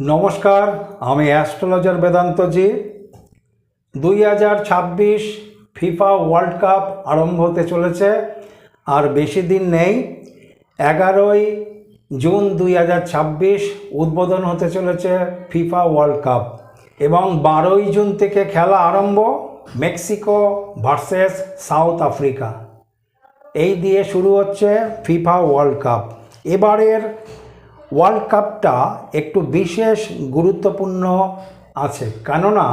নমস্কার, আমি astrologer বেদান্তজি। 2026 FIFA world cup আরম্ভ হতে চলেছে, আর বেশি দিন নেই। 11ই জুন 2026 উদ্বোধন হতে চলেছে ফিফা ওয়ার্ল্ড কাপ, এবং 12ই জুন থেকে খেলা আরম্ভ। মেক্সিকো ভার্সেস সাউথ আফ্রিকা, এই দিয়ে শুরু হচ্ছে ফিফা ওয়ার্ল্ড কাপ। এবারের ওয়ার্ল্ড কাপটা একটু বিশেষ গুরুত্বপূর্ণ আছে, কেননা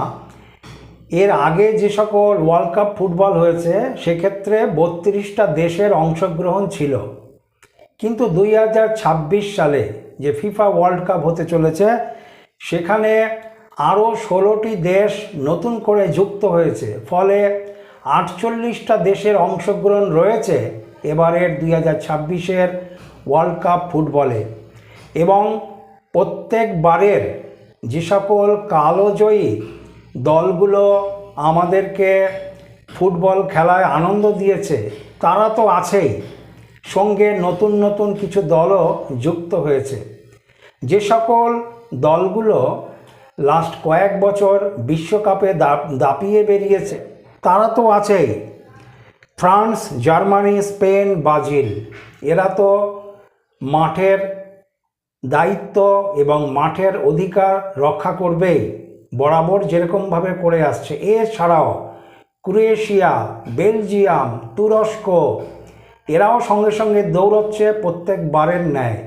এর আগে যে সকল ওয়ার্ল্ড কাপ ফুটবল হয়েছে সেক্ষেত্রে 32টা দেশের অংশগ্রহণ ছিল, কিন্তু 2026 সালে যে ফিফা ওয়ার্ল্ড কাপ হতে চলেছে সেখানে আরও 16টি দেশ নতুন করে যুক্ত হয়েছে, ফলে 48টা দেশের অংশগ্রহণ রয়েছে এবারের 2026-এর ওয়ার্ল্ড কাপ ফুটবলে। এবং প্রত্যেকবারের যে সকল কালোজয়ী দলগুলো আমাদেরকে ফুটবল খেলায় আনন্দ দিয়েছে তারা তো আছেই, সঙ্গে নতুন নতুন কিছু দলও যুক্ত হয়েছে। যে সকল দলগুলো লাস্ট কয়েক বছর বিশ্বকাপে দাপিয়ে বেরিয়েছে তারা তো আছেই। ফ্রান্স, জার্মানি, স্পেন, ব্রাজিল, এরা তো মাঠের দায়িত্ব এবং মাঠের অধিকার রক্ষা করবেই, বরাবর যেরকমভাবে করে আসছে। এছাড়াও ক্রোয়েশিয়া, বেলজিয়াম, তুরস্ক, এরাও সঙ্গে সঙ্গে দৌড়চ্ছে প্রত্যেকবারের ন্যায়।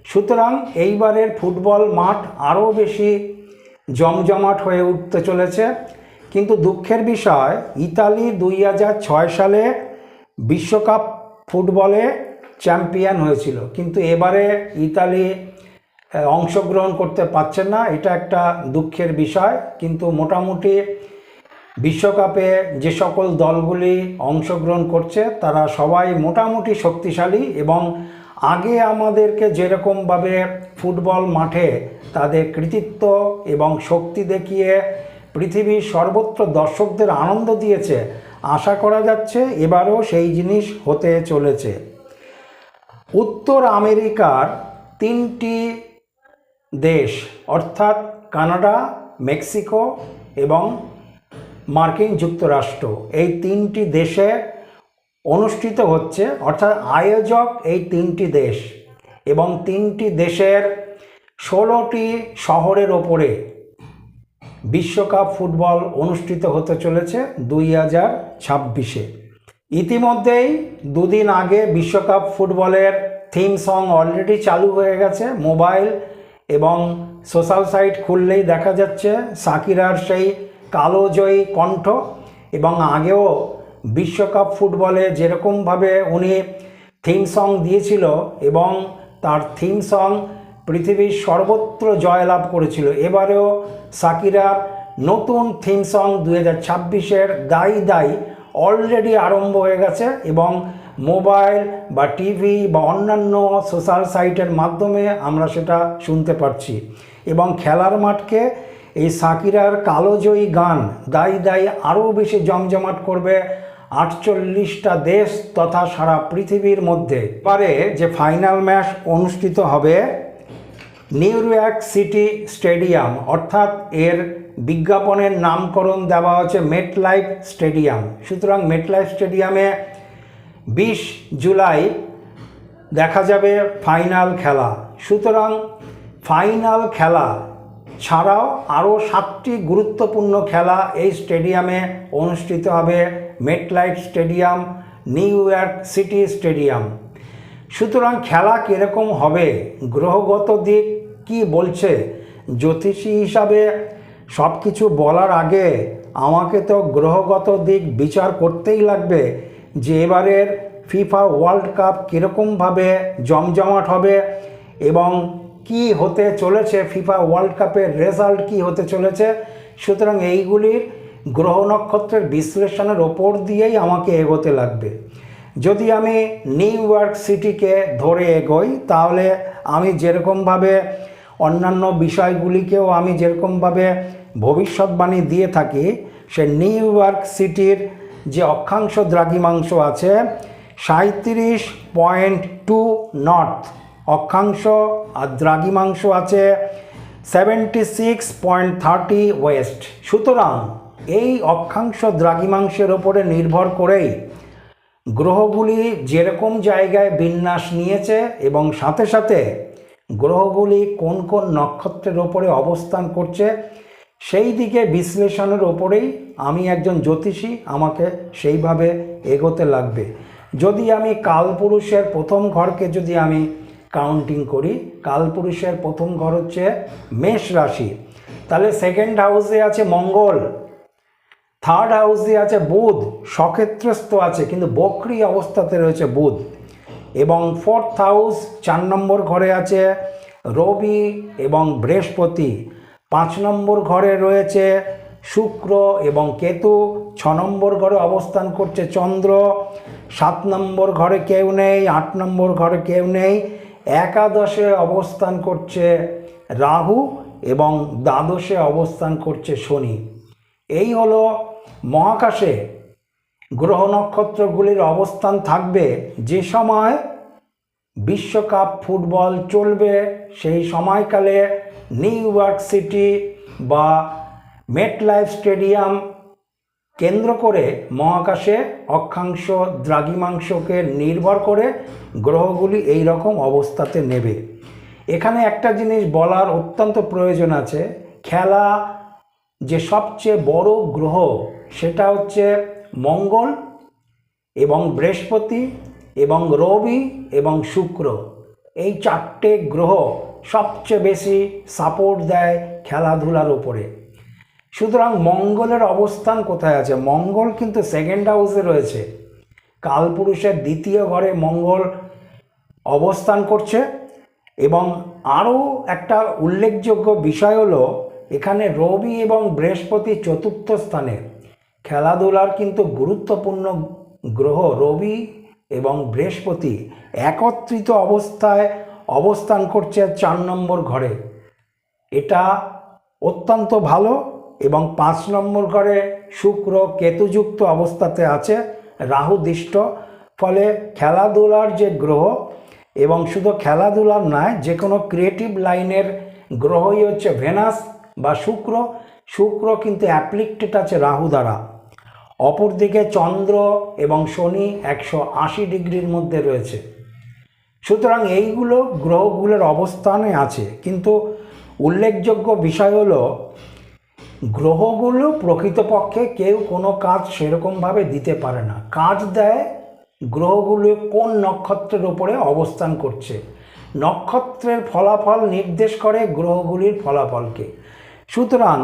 সুতরাং এইবারের ফুটবল মাঠ আরও বেশি জমজমাট হয়ে উঠতে চলেছে। কিন্তু দুঃখের বিষয়, ইতালি 2006 সালে বিশ্বকাপ ফুটবলে চ্যাম্পিয়ন হয়েছিল, কিন্তু এবারে ইতালি অংশগ্রহণ করতে পারছে না, এটা একটা দুঃখের বিষয়। কিন্তু মোটামুটি বিশ্বকাপে যে সকল দলগুলি অংশগ্রহণ করছে তারা সবাই মোটামুটি শক্তিশালী, এবং আগে আমাদেরকে যেরকমভাবে ফুটবল মাঠে তাদের কৃতিত্ব এবং শক্তি দেখিয়ে পৃথিবীর সর্বত্র দর্শকদের আনন্দ দিয়েছে, আশা করা যাচ্ছে এবারও সেই জিনিস হতে চলেছে। উত্তর আমেরিকার 3টি দেশ অর্থাৎ কানাডা, মেক্সিকো এবং মার্কিন যুক্তরাষ্ট্র, এই 3টি দেশে অনুষ্ঠিত হচ্ছে, অর্থাৎ আয়োজক এই 3টি দেশ, এবং 3টি দেশের 16টি শহরের ওপরে বিশ্বকাপ ফুটবল অনুষ্ঠিত হতে চলেছে 2026-এ। ইতিমধ্যেই দুদিন আগে বিশ্বকাপ ফুটবলের থিম সং অলরেডি চালু হয়ে গেছে। মোবাইল এবং সোশ্যাল সাইট খুললেই দেখা যাচ্ছে শাকিরার সেই কালোজয়ী কণ্ঠ, এবং আগেও বিশ্বকাপ ফুটবলে যেরকমভাবে উনি থিম সং দিয়েছিল এবং তার থিম সং পৃথিবীর সর্বত্র জয়লাভ করেছিল, এবারেও শাকিরার নতুন থিম সং 2026-এর দাই দাই অলরেডি আরম্ভ হয়ে গেছে, এবং মোবাইল বা টিভি বা অন্যান্য সোশ্যাল সাইটের মাধ্যমে আমরা সেটা শুনতে পাচ্ছি। এবং খেলার মাঠকে এই শাকিরার কালোজয়ী গান দাই দাই আরও বেশি জমজমাট করবে 48টা দেশ তথা সারা পৃথিবীর মধ্যে। এবারে যে ফাইনাল ম্যাচ অনুষ্ঠিত হবে নিউ ইয়র্ক সিটি স্টেডিয়াম, অর্থাৎ এর বিজ্ঞাপনের নামকরণ দেওয়া হচ্ছে মেটলাইফ স্টেডিয়াম। সুতরাং মেটলাইফ স্টেডিয়ামে 20 জুলাই দেখা যাবে ফাইনাল খেলা। সুতরাং ফাইনাল খেলা ছাড়াও আরও 7টি গুরুত্বপূর্ণ খেলা এই স্টেডিয়ামে অনুষ্ঠিত হবে, MetLife stadium, new York city stadium. সুতরাং খেলা কীরকম হবে, গ্রহগত দিক কি বলছে, জ্যোতিষী হিসাবে সব কিছু বলার আগে আমাকে তো গ্রহগত দিক বিচার করতেই লাগবে যে এবারের ফিফা ওয়ার্ল্ড কাপ কীরকমভাবে জমজমাট হবে এবং কি হতে চলেছে, ফিফা ওয়ার্ল্ড কাপের রেজাল্ট কি হতে চলেছে। সুতরাং এইগুলির গ্রহ নক্ষত্রের বিশ্লেষণের ওপর দিয়েই আমাকে এগোতে লাগবে। যদি আমি নিউ ইয়র্ক সিটিকে ধরে এগোই তাহলে আমি যেরকমভাবে অন্যান্য বিষয়গুলিকেও আমি যেরকমভাবে ভবিষ্যৎবাণী দিয়ে থাকি, সে নিউ ইয়র্ক সিটির যে অক্ষাংশ দ্রাঘিমাংশ আছে 37.2 নর্থ অক্ষাংশ, আর দ্রাঘিমাংশ আছে 76.30 ওয়েস্ট। সুতরাং এই অক্ষাংশ দ্রাঘিমাংশের ওপরে নির্ভর করেই গ্রহগুলি যেরকম জায়গায় বিন্যাস নিয়েছে এবং সাথে সাথে গ্রহগুলি কোন কোন নক্ষত্রের ওপরে অবস্থান করছে সেই দিকে বিশ্লেষণের ওপরেই আমি একজন জ্যোতিষী, আমাকে সেইভাবে এগোতে লাগবে। যদি আমি কালপুরুষের প্রথম ঘরকে যদি আমি কাউন্টিং করি, কালপুরুষের প্রথম ঘর হচ্ছে মেষ রাশি, তাহলে সেকেন্ড হাউসে আছে মঙ্গল, থার্ড হাউসে আছে বুধ, সক্ষেত্রস্থ আছে কিন্তু বক্রী অবস্থাতে রয়েছে বুধ, এবং ফোর্থ হাউস 4 নম্বর ঘরে আছে রবি এবং বৃহস্পতি, 5 নম্বর ঘরে রয়েছে শুক্র এবং কেতু, 6 নম্বর ঘরে অবস্থান করছে চন্দ্র, 7 নম্বর ঘরে কেউ নেই, 8 নম্বর ঘরে কেউ নেই, একাদশে অবস্থান করছে রাহু এবং দ্বাদশে অবস্থান করছে শনি। এই হলো মহাকাশে গ্রহ নক্ষত্রগুলির অবস্থান থাকবে যে সময় বিশ্বকাপ ফুটবল চলবে। সেই সময়কালে নিউ ইয়র্ক সিটি বা মেটলাইফ স্টেডিয়াম কেন্দ্র করে মহাকাশে অক্ষাংশ দ্রাঘিমাংশকে নির্ভর করে গ্রহগুলি এই রকম অবস্থাতে নেবে। এখানে একটা জিনিস বলার অত্যন্ত প্রয়োজন আছে, খেলা যে সবচেয়ে বড় গ্রহ সেটা হচ্ছে মঙ্গল এবং বৃহস্পতি এবং রবি এবং শুক্র। এই 4টে গ্রহ সবচেয়ে বেশি সাপোর্ট দেয় খেলাধুলার উপরে। সুতরাং মঙ্গলের অবস্থান কোথায় আছে? মঙ্গল কিন্তু সেকেন্ড হাউসে রয়েছে, কালপুরুষের দ্বিতীয় ঘরে মঙ্গল অবস্থান করছে। এবং আরও একটা উল্লেখযোগ্য বিষয় হলো এখানে রবি এবং বৃহস্পতি চতুর্থ স্থানে, খেলাধুলার কিন্তু গুরুত্বপূর্ণ গ্রহ রবি এবং বৃহস্পতি একত্রিত অবস্থায় অবস্থান করছে 4 নম্বর ঘরে, এটা অত্যন্ত ভালো। এবং 5 নম্বর ঘরে শুক্র কেতুযুক্ত অবস্থাতে আছে, রাহু দৃষ্ট, ফলে খেলাধুলার যে গ্রহ, এবং শুধু খেলাধুলার নয়, যে কোনো ক্রিয়েটিভ লাইনের গ্রহই হচ্ছে ভেনাস বা শুক্র। শুক্র কিন্তু অ্যাপ্লিক্টেড আছে রাহু দ্বারা। অপরদিকে চন্দ্র এবং শনি 180 ডিগ্রির মধ্যে রয়েছে। সুতরাং এইগুলো গ্রহগুলোর অবস্থানে আছে, কিন্তু উল্লেখযোগ্য বিষয় হলো গ্রহগুলো প্রকৃতপক্ষে কেউ কোনো কাজ সেরকমভাবে দিতে পারে না। কাজ দেয় গ্রহগুলো কোন নক্ষত্রের ওপরে অবস্থান করছে। নক্ষত্রের ফলাফল নির্দেশ করে গ্রহগুলির ফলাফলকে। সুতরাং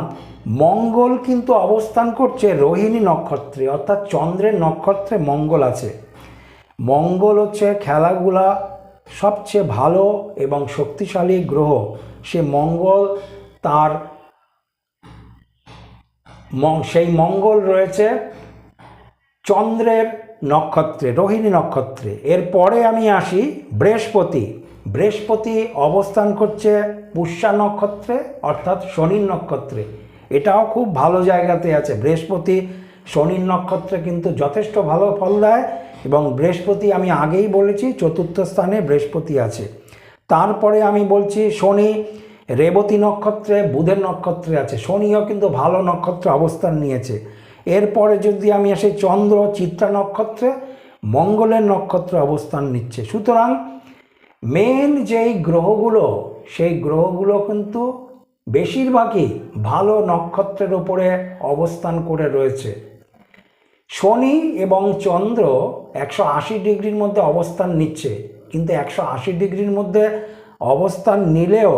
মঙ্গল কিন্তু অবস্থান করছে রোহিণী নক্ষত্রে, অর্থাৎ চন্দ্রের নক্ষত্রে মঙ্গল আছে। মঙ্গল হচ্ছে খেলাগুলা সবচেয়ে ভালো এবং শক্তিশালী গ্রহ। সে মঙ্গল তার সেই মঙ্গল রয়েছে চন্দ্রের নক্ষত্রে, রোহিণী নক্ষত্রে। এরপরে আমি আসি বৃহস্পতি। বৃহস্পতি অবস্থান করছে পুষ্যা নক্ষত্রে, অর্থাৎ শনির নক্ষত্রে। এটাও খুব ভালো জায়গাতে আছে। বৃহস্পতি শনির নক্ষত্রে কিন্তু যথেষ্ট ভালো ফল দেয়, এবং বৃহস্পতি আমি আগেই বলেছি চতুর্থ স্থানে বৃহস্পতি আছে। তারপরে আমি বলছি শনি রেবতী নক্ষত্রে, বুধের নক্ষত্রে আছে। শনিও কিন্তু ভালো নক্ষত্রে অবস্থান নিয়েছে। এরপরে যদি আমি আসি চন্দ্র চিত্রা নক্ষত্রে, মঙ্গলের নক্ষত্রে অবস্থান নিচ্ছে। সুতরাং মেন যেই গ্রহগুলো, সেই গ্রহগুলো কিন্তু বেশিরভাগই ভালো নক্ষত্রের উপরে অবস্থান করে রয়েছে। শনি এবং চন্দ্র 180 ডিগ্রির মধ্যে অবস্থান নিচ্ছে, কিন্তু 180 ডিগ্রির মধ্যে অবস্থান নিলেও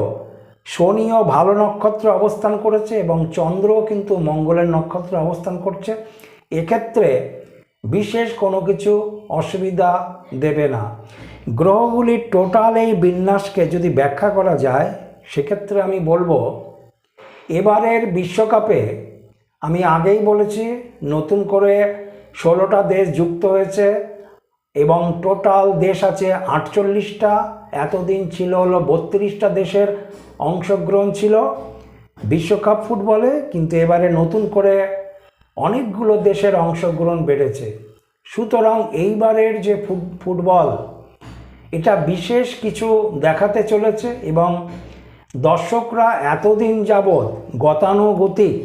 শনিও ভালো নক্ষত্রে অবস্থান করেছে এবং চন্দ্রও কিন্তু মঙ্গলের নক্ষত্রে অবস্থান করছে। এক্ষেত্রে বিশেষ কোনো কিছু অসুবিধা দেবে না। গ্রহগুলির টোটাল এই বিন্যাসকে যদি ব্যাখ্যা করা যায়, সেক্ষেত্রে আমি বলবো এবারের বিশ্বকাপে আমি আগেই বলেছি নতুন করে 16টা দেশ যুক্ত হয়েছে এবং টোটাল দেশ আছে 48টা। এতদিন ছিল হলো 32টা দেশের অংশগ্রহণ ছিল বিশ্বকাপ ফুটবলে, কিন্তু এবারে নতুন করে অনেকগুলো দেশের অংশগ্রহণ বেড়েছে। সুতরাং এইবারের যে ফুটবল, এটা বিশেষ কিছু দেখাতে চলেছে এবং দর্শকরা এতদিন যাবৎ গতানুগতিক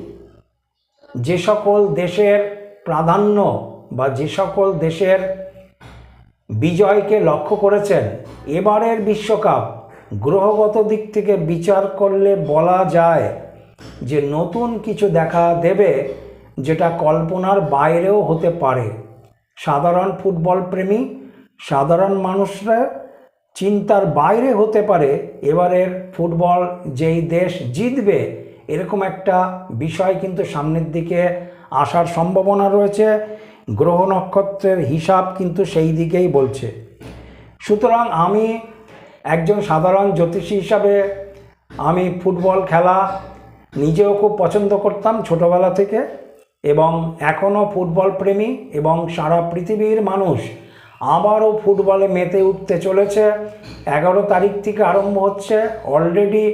যে সকল দেশের প্রাধান্য বা যে সকল দেশের বিজয়কে লক্ষ্য করেছেন, এবারের বিশ্বকাপ গ্রহগত দিক থেকে বিচার করলে বলা যায় যে নতুন কিছু দেখা দেবে, যেটা কল্পনার বাইরেও হতে পারে। সাধারণ ফুটবল প্রেমী, সাধারণ মানুষরা চিন্তার বাইরে হতে পারে এবারের ফুটবল যেই দেশ জিতবে, এরকম একটা বিষয় কিন্তু সামনের দিকে আসার সম্ভাবনা রয়েছে। গ্রহ নক্ষত্রের হিসাব কিন্তু সেই দিকেই বলছে। সুতরাং আমি একজন সাধারণ জ্যোতিষী হিসাবে আমি ফুটবল খেলা নিজেও খুব পছন্দ করতাম ছোটোবেলা থেকে, এবং এখনও ফুটবল প্রেমী এবং সারা পৃথিবীর মানুষ আবারও ফুটবলে মেতে উঠতে চলেছে। 11 তারিখ থেকে আরম্ভ হচ্ছে। অলরেডি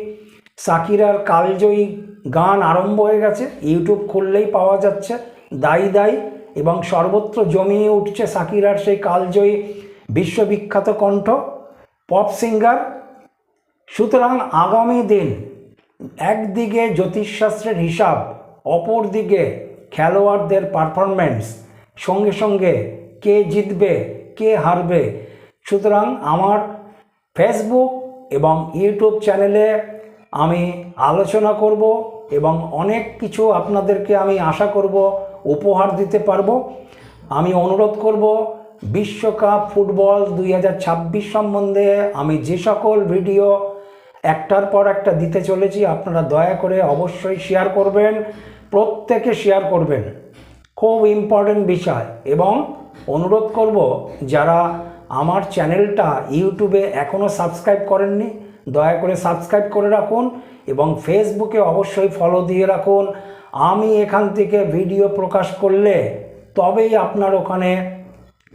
শাকিরার কালজয়ী গান আরম্ভ হয়ে গেছে, ইউটিউব খুললেই পাওয়া যাচ্ছে। দাই দাই, এবং সর্বত্র জমিয়ে উঠছে শাকিরার সেই কালজয়ী বিশ্ববিখ্যাত কণ্ঠ, পপ সিঙ্গার। সুতরাং আগামী দিন একদিকে জ্যোতিষশাস্ত্রের হিসাব, অপর দিকে খেলোয়াড়দের পারফরম্যান্স, সঙ্গে সঙ্গে কে জিতবে কে হারবে। সুতরাং আমার ফেসবুক এবং ইউটিউব চ্যানেলে আমি আলোচনা করব এবং অনেক কিছু আপনাদেরকে আমি আশা করব উপহার দিতে পারবো। আমি অনুরোধ করব বিশ্বকাপ ফুটবল 2026 সম্বন্ধে আমি যে সকল ভিডিও একটার পর একটা দিতে চলেছি, আপনারা দয়া করে অবশ্যই শেয়ার করবেন, প্রত্যেকে শেয়ার করবেন, খুব ইম্পর্টেন্ট বিষয়। এবং অনুরোধ করব যারা আমার চ্যানেলটা ইউটিউবে এখনও সাবস্ক্রাইব করেননি, দয়া করে সাবস্ক্রাইব করে রাখুন এবং ফেসবুকে অবশ্যই ফলো দিয়ে রাখুন। আমি এখান থেকে ভিডিও প্রকাশ করলে তবেই আপনার ওখানে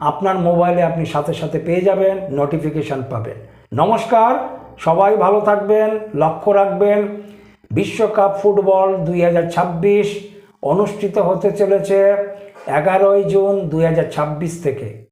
আপনার মোবাইলে আপনি সাথে সাথে পেয়ে যাবেন, নোটিফিকেশান পাবেন। নমস্কার, সবাই ভালো থাকবেন, লক্ষ্য রাখবেন বিশ্বকাপ ফুটবল 2026 অনুষ্ঠিত হতে চলেছে 11 জুন 2026 থেকে।